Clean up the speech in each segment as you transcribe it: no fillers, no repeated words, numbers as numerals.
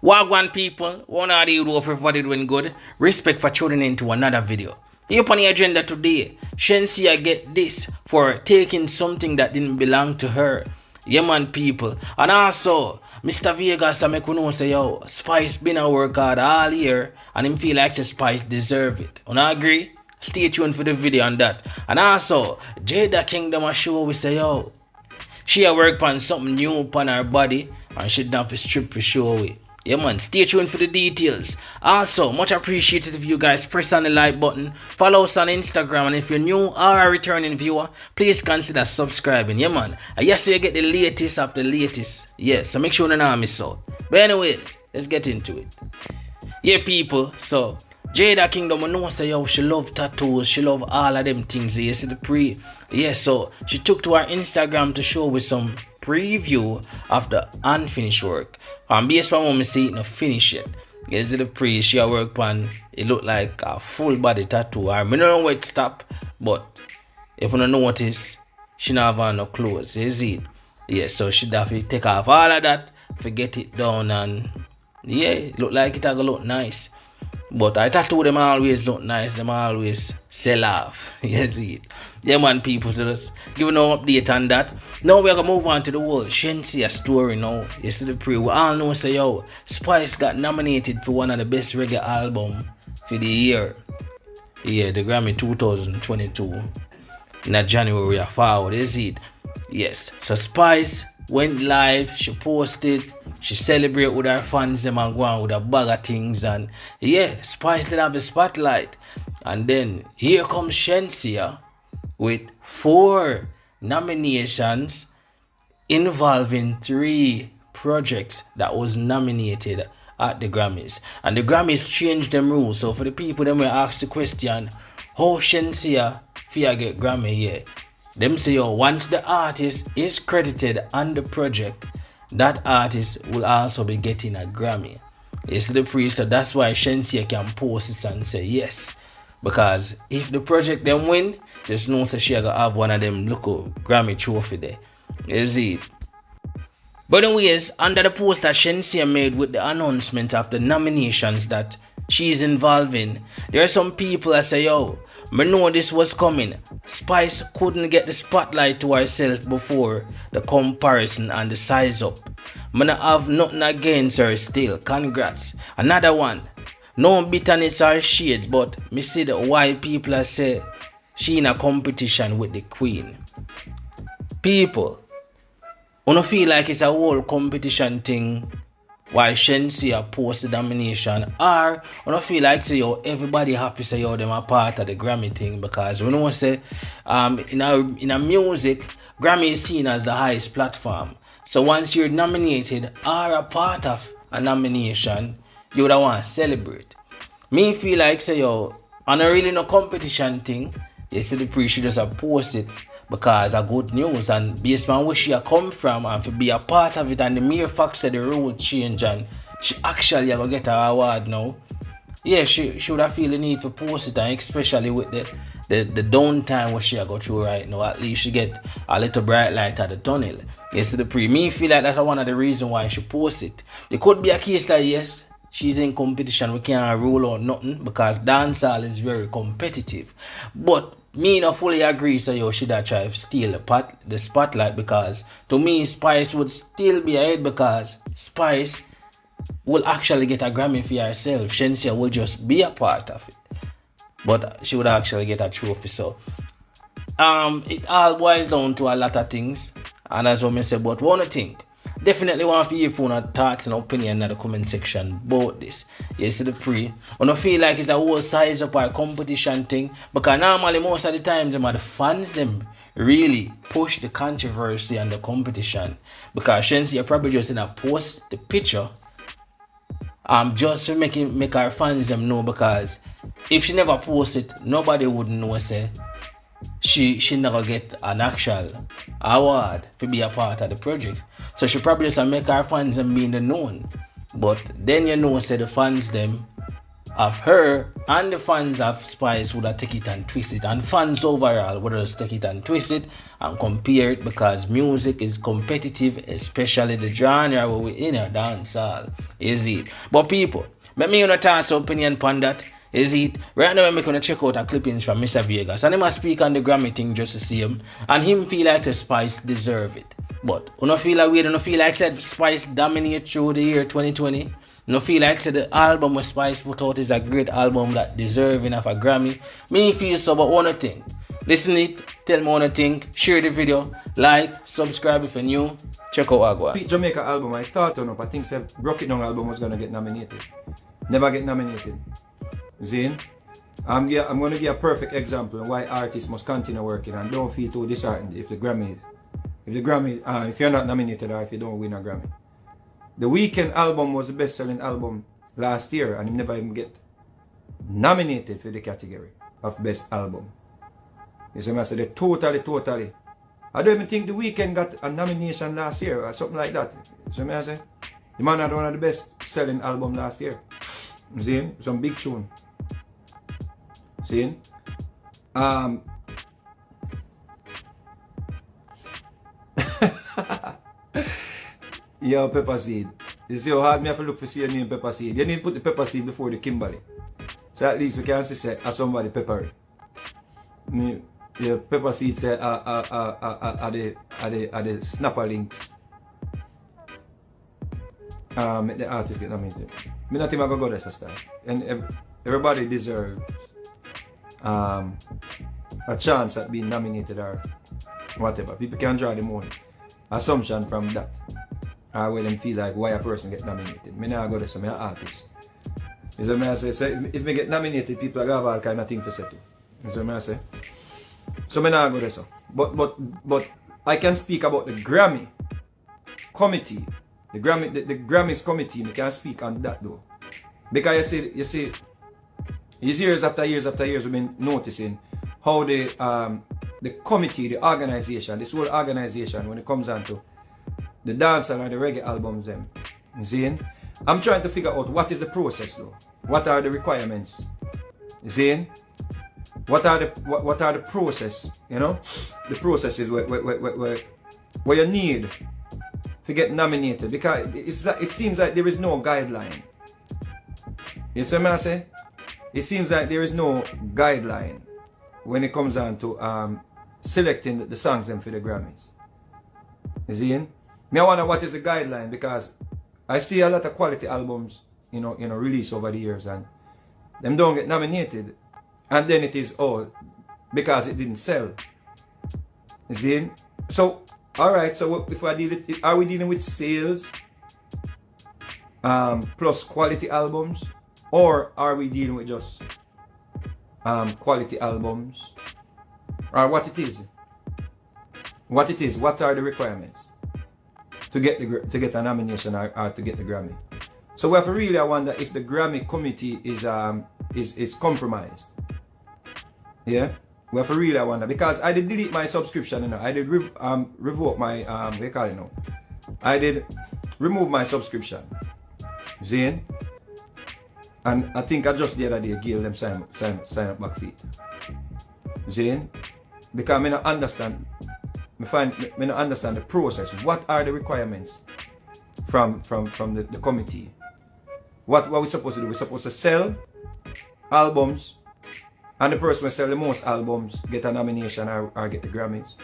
Wagwan people, one of the hope everybody doing good. Respect for tuning into another video. Here on the agenda today, Shenseea get this for taking something that didn't belong to her. Yeah man people. And also, Mr. Vegas I make we know say yo, Spice been a work hard all year and him feel like Spice deserve it. You agree? Stay tuned for the video on that. And also, Jada Kingdom a show we say yo, she a work on something new upon her body and she done for strip for show we. Yeah man, stay tuned for the details. Also, much appreciated if you guys press on the like button, follow us on Instagram, and if you're new or a returning viewer, please consider subscribing. Yeah man, and yes, so you get the latest of the latest. Yeah, so make sure you don't miss out. But anyways, let's get into it. Yeah people, so Jada Kingdom, I know say yo, she love tattoos, she love all of them things. You see the pre. Yeah, so she took to her Instagram to show with some preview of the unfinished work. And based on what I see it not finished yet. You see the pre, she a work on it look like a full body tattoo. I don't know where it stop, but if you don't notice, she not have on no clothes. You see it? Yeah, so she have to take off all of that, forget it down, and yeah, it look like it a go look nice. But I tattoo them always look nice, them always sell off. You see it? Yeah man people, so just giving no update on that. Now we're gonna move on to the whole Shenseea story now. You see the pre, we all know say yo, Spice got nominated for one of the best reggae album for the year. Yeah, the Grammy 2022. In January or forward, you see it? Yes. So Spice went live, she posted, she celebrate with her fans them and go on with a bag of things, and yeah, Spice did have a spotlight. And then here comes Shenseea with 4 nominations involving 3 projects that was nominated at the Grammys. And the Grammys changed them rules. So for the people them will ask the question, how Shenseea fear get Grammy? Yeah. Them say yo, once the artist is credited on the project, that artist will also be getting a Grammy. It's the pre, so that's why Shenseea can post it and say yes. Because if the project them win, just know that she gonna have one of them local Grammy trophy there. You see it? But anyways, under the post that Shenseea made with the announcement of the nominations that she's involved in, there are some people that say yo, I know this was coming. Spice couldn't get the spotlight to herself before the comparison and the size up. I don't have nothing against her still. Congrats. Another one. No bitterness or shade, but me see the why people are say she in a competition with the queen. People, I don't feel like it's a whole competition thing. Why Shenseea post the nomination, or I don't feel like say yo everybody happy say yo them a part of the Grammy thing, because we know say in a music Grammy is seen as the highest platform. So once you're nominated or a part of a nomination, you would want to celebrate. Me feel like say yo on a really no competition thing, you see the pre she just a post it because of good news, and based on where she come from and to be a part of it, and the mere fact that the rule change and she actually gonna get her award now. Yeah, she would have feel the need to post it, and especially with the downtime what she go through right now, at least she get a little bright light at the tunnel. Yes, to the pre. Me feel like that's one of the reasons why she post it. There could be a case that yes, she's in competition, we can't rule out nothing because dancehall is very competitive. But me not fully agree, so yo should have tried to steal the spotlight, because to me Spice would still be ahead, because Spice will actually get a Grammy for herself. Shenseea will just be a part of it, but she would actually get a trophy. So it all boils down to a lot of things, and that's what I say. But one thing, definitely want to hear your thoughts and opinion in the comment section about this. You see the pre, I don't feel like it's a whole size up or competition thing, because normally most of the time the fans them really push the controversy and the competition, because Shenseea probably just in a post the picture just to make her fans them know, because if she never post it, nobody would know say she never get an actual award to be a part of the project. So she probably just make her fans them being the known. But then you know say the fans them of her and the fans of Spice would have take it and twist it, and fans overall would just take it and twist it and compare it, because music is competitive, especially the genre where we're in a dancehall, is it? But people, let me know thoughts opinion on that. Is it? Right now I'm gonna check out a clippings from Mr. Vegas, and he must speak on the Grammy thing just to see him, and him feel like the Spice deserve it. But you don't feel like we don't feel like said Spice dominate through the year 2020. You don't feel like said the album with Spice put out is a great album that deserving of a Grammy. Me feel so, but one thing. Listen it, tell me one thing, share the video, like, subscribe if you're new, check out Agua. Jamaica album, I thought on up, I think the Rock It Down album was gonna get nominated. Never get nominated. Zane, I'm gonna give a perfect example of why artists must continue working and don't feel too disheartened if you're not nominated or if you don't win a Grammy. The Weeknd album was the best-selling album last year, and he never even get nominated for the category of best album. You see, I said totally. I don't even think the Weeknd got a nomination last year or something like that. You see, I say the man had one of the best-selling album last year. You see, some big tune. See? Yo, Pepper Seed. You see how hard me have to look for see your name Pepper Seed. You need to put the Pepper Seed before the Kimberly. So at least we can see say somebody peppery. Yeah, Pepper Seed say are the snapper links. Make the artist get nominated. Me not even go this time. And everybody deserves a chance at being nominated or whatever. People can draw the own assumption from that. Or where them feel like why a person get nominated. Me not go this, I'm an artist. You see what I say? If me get nominated, people are have all kind of things to say too. You see what I say? So me not go this. But I can speak about the Grammy committee. The Grammys committee, me can speak on that though. Because you see years after years we've been noticing how the committee, the organization, this whole organization, when it comes down to the dancehall and the reggae albums, them, you see? I'm trying to figure out what is the process though. What are the requirements? You see? What are the process? You know, the processes where you need to get nominated, because it seems like there is no guideline. You see what I say? It seems like there is no guideline when it comes down to selecting the songs them for the Grammys. You see? Me I wonder what is the guideline, because I see a lot of quality albums, you know, released over the years, and them don't get nominated, and then it is because it didn't sell. You see? So alright, so if I deal with, are we dealing with sales plus quality albums, or are we dealing with just quality albums, or what it is? What it is? What are the requirements to get a nomination or to get the Grammy? So we have to really wonder if the Grammy committee is compromised. Yeah, we have to really wonder, because I did delete my subscription. You know, I did revoke my what you call it now. I did remove my subscription. See? And I think I just the other day gave them sign up back feet. See? Because I don't understand. I don't understand the process. What are the requirements from the committee? What we supposed to do? We're supposed to sell albums, and the person who sell the most albums get a nomination or get the Grammys.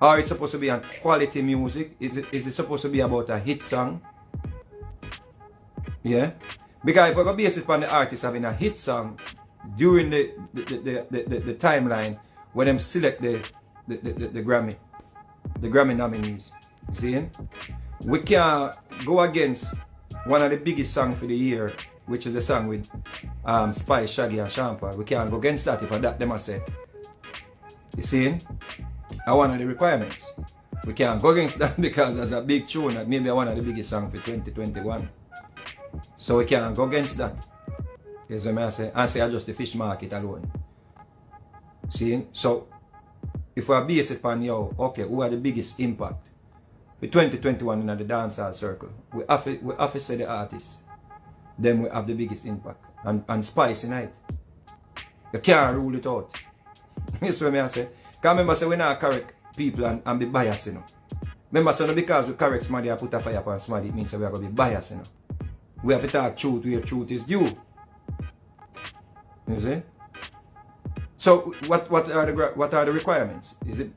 Or it's supposed to be on quality music. Is it supposed to be about a hit song? Yeah? Because if we're going to base it on the artist having a hit song during the timeline when them select the Grammy nominees, see? We can't go against one of the biggest songs for the year, which is the song with Spice, Shaggy and Sean Paul. We can't go against that if that them I say. You see? I one of the requirements. We can't go against that because there's a big tune that maybe one of the biggest songs for 2021. So we can't go against that. Yes, I say just the fish market alone. See? So if we are based upon okay, who are the biggest impact for 2021 in the dancehall circle? We have to say the artists. Then we have the biggest impact. and spice in it. You can't rule it out. You see what I say? Because remember, say, we not correct people and be biased, you know. Remember, so because we correct somebody and put a fire upon somebody, it means that we are going to be biased, you know. We have to talk truth where truth is due. You see? So, what are the requirements? Is it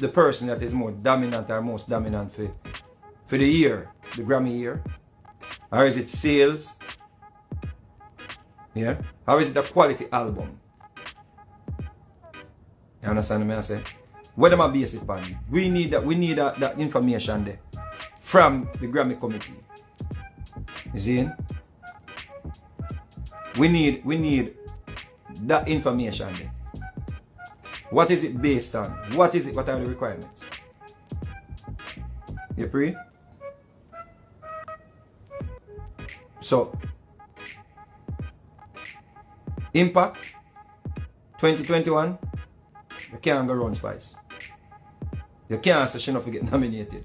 the person that is more dominant or most dominant for the year, the Grammy year? Or is it sales? Yeah? Or is it a quality album? You understand what I say? What am I base it upon? We need that information there from the Grammy committee. You see? We need that information there. What is it based on? What is it? What are the requirements? You agree? So, Impact 2021, you can't go round Spice. You can't say she not get nominated.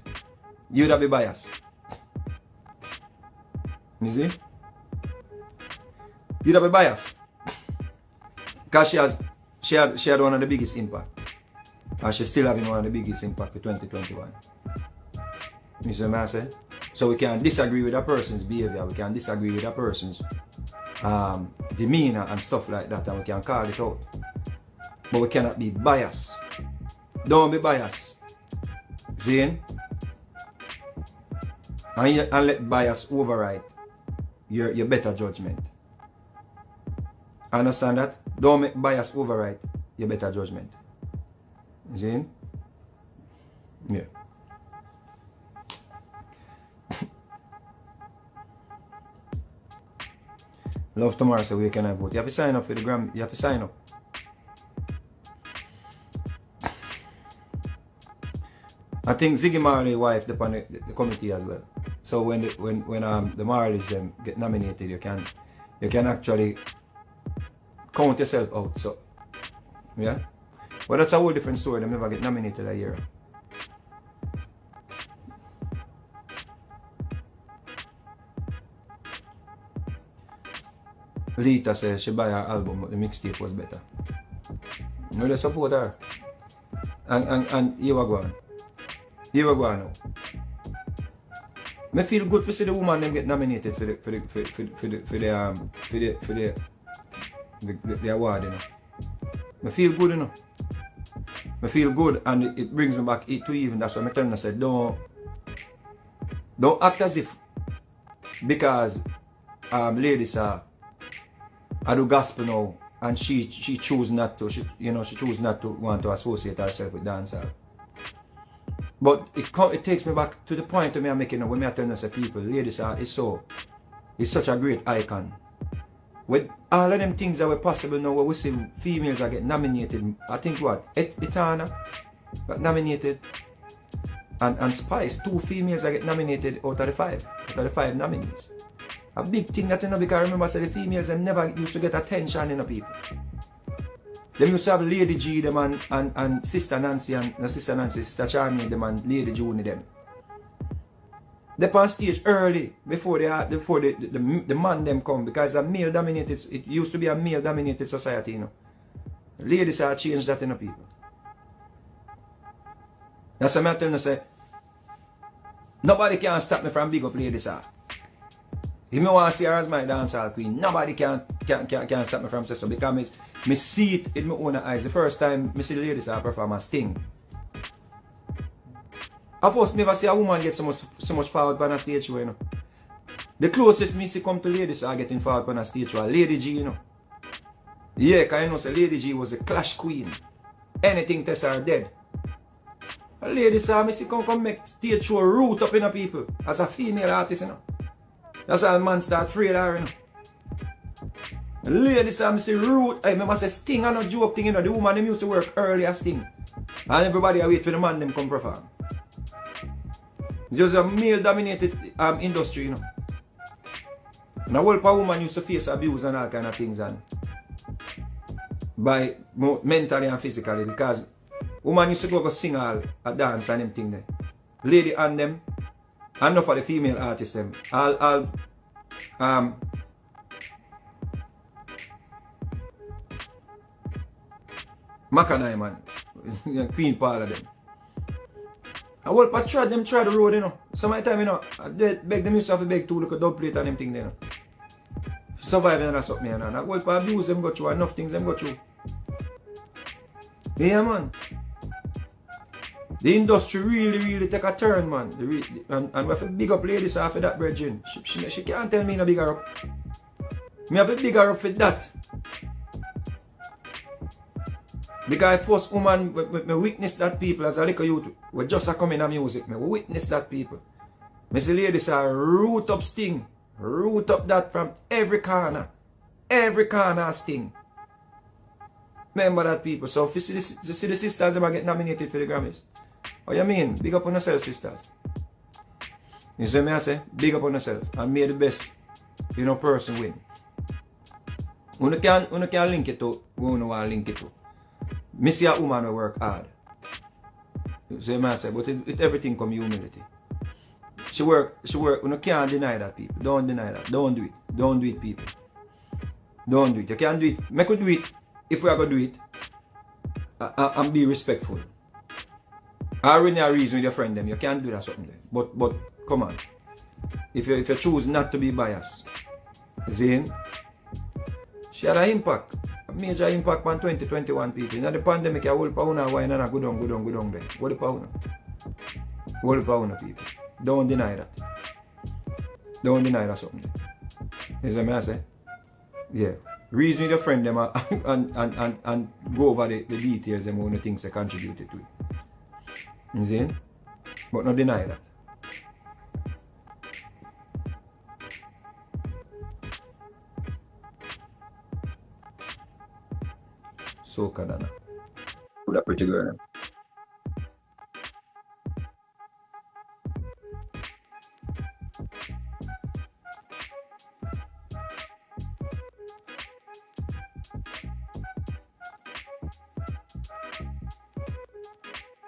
You would have be biased. You see? You'd have be biased. Because she had one of the biggest impact. And she's still having one of the biggest impact for 2021. You see what I say? So we can disagree with a person's behavior, we can disagree with a person's demeanor and stuff like that, and we can call it out. But we cannot be biased. Don't be biased. See? And let bias override your better judgment. Understand that? Don't make bias override your better judgment. See? Yeah. Love tomorrow, so we can I vote. You have to sign up for the Grammy. You have to sign up. I think Ziggy Marley's wife upon the committee as well. So when the Marleys get nominated, you can actually count yourself out. So yeah, but that's a whole different story. They never get nominated a year. Lita says she buy her album, but the mixtape was better. You know, they support her. And here we go on. Here we go on now. I feel good to see the woman them get nominated for the award, you know. I feel good, you know. I feel good, and it brings me back to even. That's what I'm telling you. I said, don't act as if because ladies I do gospel now, and she choose not to. She choose not to want to associate herself with dancehall. But it takes me back to the point of me making when I tell us people, ladies is such a great icon. With all of them things that were possible now, where we see females are get nominated. I think what? Etana got nominated. And Spice, 2 females are get nominated out of the 5 nominees. A big thing that you know, because remember the females them never used to get attention in the people. They used to have Lady G them and Sister Nancy and Sister Charmaine them and Lady June them. They on stage early before the man them come, because a male dominated, it used to be a male dominated society, you know. Ladies have changed that in the people. That's what I'm telling you, say nobody can stop me from big up ladies. If I want to see her as my dancehall queen, nobody can stop me from saying so, because I see it in my own eyes. The first time I see the ladies perform a Sting. Of course, never see a woman get so much forward on a stage show, you know. The closest me see come to ladies are getting forward on a stage show, Lady G, you know. Yeah, because you know, say Lady G was a clash queen. Anything test her dead. A lady saw me see come make stage show root up in the people as a female artist, you know. That's how man start afraid of her, you know. The lady saw me see root. I remember say Sting and no joke thing, you know. The woman them used to work early as Sting. And everybody wait for the man them come perform. Just a male dominated industry, you know. And a whole woman used to face abuse and all kind of things, and by mentally and physically, because woman used to go sing all a dance and them thing there. Lady and them, and not for the female artists them, all Macanai man, Queen Paula them. I will try them try the road, you know. Some of the time, you know, they beg them used to have to beg two look a dub plate and them thing there. You know. Survive and that's up me and I will abuse them go through enough things them go through. Yeah man. The industry really take a turn, man. And we have to big up ladies after that, brethren. She can't tell me no bigger up. Me have a bigger up for that. Because first woman, me witness that people as a little youth, we just a come in a music, me witness that people. Me see ladies are root up sting. Root up that from every corner. Every corner sting. Remember that people. So if you see the sisters them get nominated for the Grammys. What you mean? Big up on yourself, sisters. You see me I say? Big up on yourself. And may the best, you know, person win. When you can link it to who you want to link it to. Me see a woman who work hard. You see me I say? But it everything come humility. She work, you can't deny that, people. Don't deny that. Don't do it. Don't do it, people. Don't do it. You can't do it. Make you do it if we are going to do it. And be respectful. I really a reason with your friend them. You can't do that something there. But come on. If you choose not to be biased. See? She had an impact. A major impact on 2021 people. In the pandemic, you hold pa una wine and go down there. Hold pa una. Hold pa una, people. Don't deny that. Don't deny that something. You see what I say? Yeah. Reason with your friend them and go over the details and one of the things they contributed to it. You see? But not deny that. So Kadana. Who that pretty girl?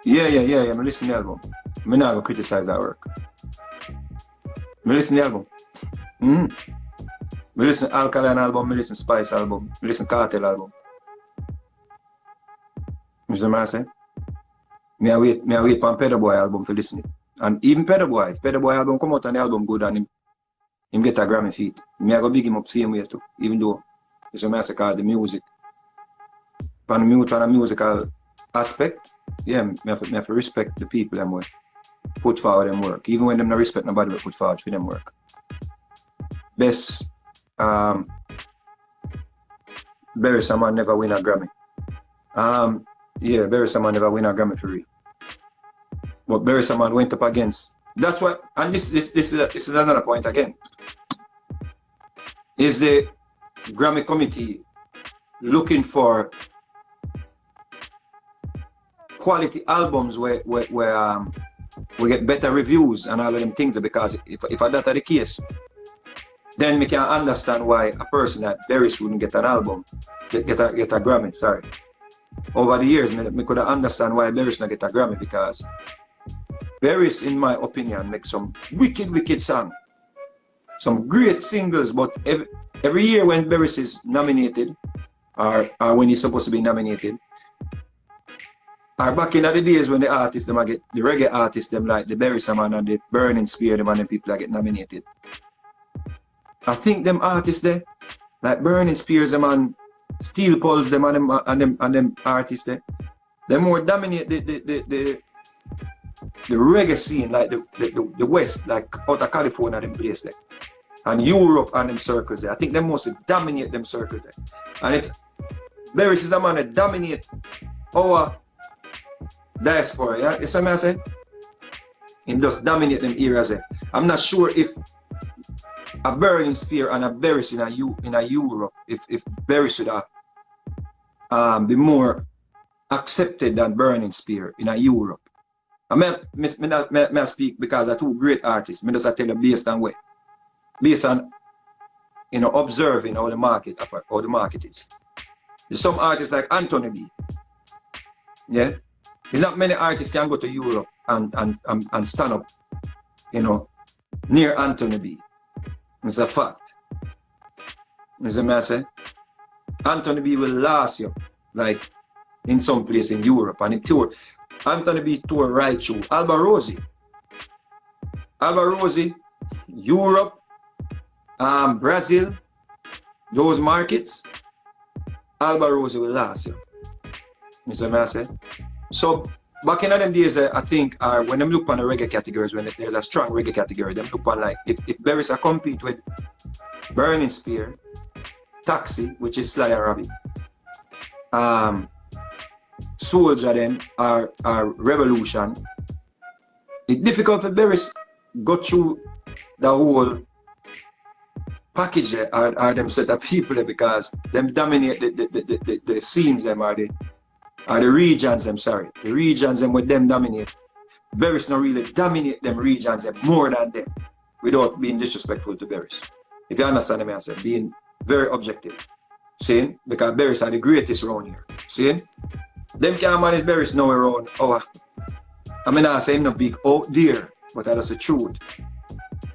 Yeah, I listen to the album. I'm not going to criticize that work. I listen to the album. I listen to Alkaline album, I listen to Spice album, I listen to Cartel album. You see what I say? I wait for Pedro Boy album for listening. And even Pedro Boy, if Pedro Boy album come out and the album good and him get a Grammy feat, I go big him up same way too. Even though, you see what I say, called the music. From a musical aspect, yeah, I have to respect the people them way. Put forward them work. Even when them not respect nobody, we put forward for them work. Best Barry Saman never win a Grammy. Yeah, Barry Saman never win a Grammy for real. But Barry Saman went up against. That's why, and this is another point again. Is the Grammy committee looking for quality albums where we get better reviews and all of them things, because if that's the case, then we can understand why a person like Barris wouldn't get an album, get a Grammy, sorry. Over the years, we could understand why Barris not get a Grammy, because Barris, in my opinion, makes some wicked song. Some great singles, but every year when Barris is nominated, or when he's supposed to be nominated, or back in the days when the artists them get the reggae artists them like the Barry Saman and the Burning Spear them and them people that get nominated. I think them artists there, like Burning Spears them and Steel Pulse them and them artists there, they more dominate the reggae scene, like the West, like out of California them place there. And Europe and them circles there. I think they mostly dominate them circles there. And it's Barry is the man that dominate our diaspora, yeah? You see what I say? He just dominate them areas there. I'm not sure if a Burning Spear and a Barris in a Europe, if Barris should be more accepted than Burning Spear in a Europe. I may speak because they're two great artists. I just tell you based on what? Based on observing how the market is. There's some artists like Anthony B. Yeah? There's not many artists can go to Europe and stand up, near Anthony B. It's a fact. You see what I say? Anthony B will last you like in some place in Europe, and it tour. Anthony B tour right through. Alba Rosie, Europe, Brazil, those markets, Alba Rosie will last you. You see what I say? So back in them days, I think, when them look on the reggae categories, when there's a strong reggae category, them look on like, if Berries are compete with Burning Spear, Taxi, which is Sly and Robbie, Soldier then, or Revolution, it's difficult for Berries go through the whole package there, or them set of people there, because them dominate the scenes them, or the regions them, sorry. The regions them with them dominate. Berries not really dominate them regions them more than them, without being disrespectful to Berries. If you understand me, I say, being very objective. See? Because Berries are the greatest around here. See? Them can't manage Berries now around I mean, I say him not big out there, but that's the truth.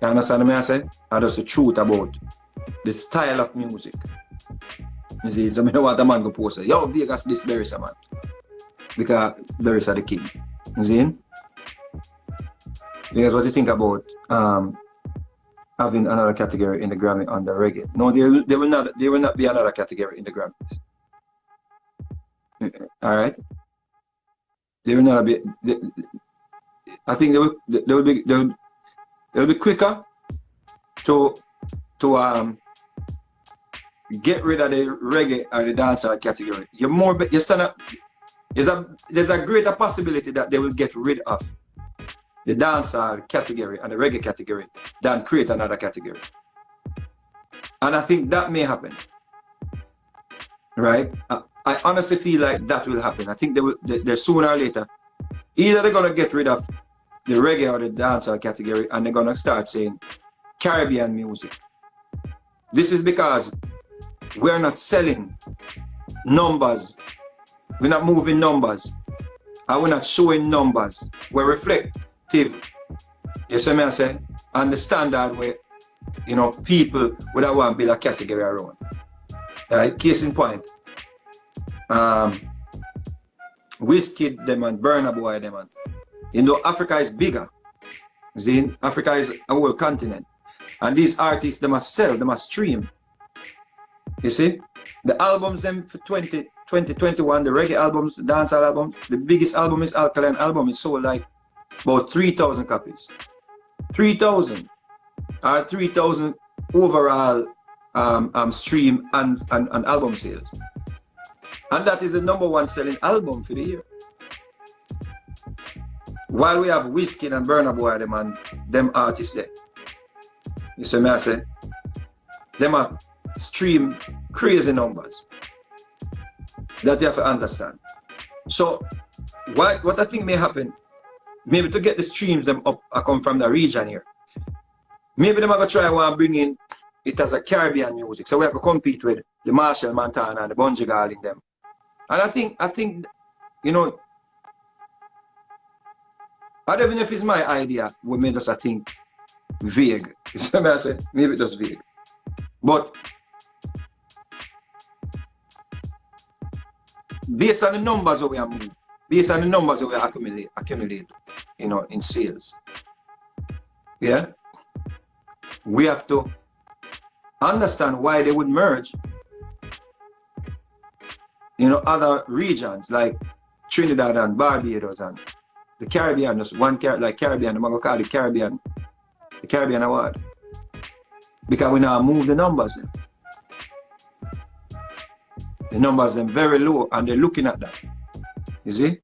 You understand me, I say? That's the truth about the style of music. You see, so I don't want a man go post say, yo, Vegas, this Berries, man. Because Berries are the king. You see? Because what do you think about having another category in the Grammy under reggae? No, there will not be another category in the Grammys. Alright? They will not be. I think they will be quicker to get rid of the reggae or the dancehall category. You stand up. There's a greater possibility that they will get rid of the dancehall category and the reggae category than create another category. And I think that may happen. Right? I honestly feel like that will happen. I think they're sooner or later. Either they're gonna get rid of the reggae or the dancehall category, and they're gonna start saying Caribbean music. This is because we're not selling numbers. We're not moving numbers. And we're not showing numbers. We're reflective. You see me I say? And the standard way, you know, people would have want to build a category around. Right? Case in point. Wizkid them and Burna Boy them and you know Africa is bigger. See, Africa is a whole continent. And these artists they must sell, they must stream. You see? The albums them for 2021, the reggae albums, the dancehall albums, the biggest album is Alkaline album is sold like about 3,000 copies. 3,000 or 3,000 overall stream and album sales. And that is the #1 selling album for the year. While we have Wizkid and Burna Boy them and them artists there. You see me I say? Them are stream crazy numbers. That you have to understand. So what I think may happen, maybe to get the streams them up, I come from the region here. Maybe them are gonna try to bring in it as a Caribbean music. So we have to compete with the Marshall Montana and the Bunji Garlin them. And I think, you know, I don't even know if it's my idea, we made us, I think, vague. You see what I say? Maybe it was vague. But based on the numbers that we are moving, based on the numbers that we accumulate, you know, in sales, yeah, we have to understand why they would merge, you know, other regions like Trinidad and Barbados and the Caribbean, just one like Caribbean, I'm gonna call it the Caribbean Award. Because we now move the numbers then. The numbers are very low and they're looking at that. You see?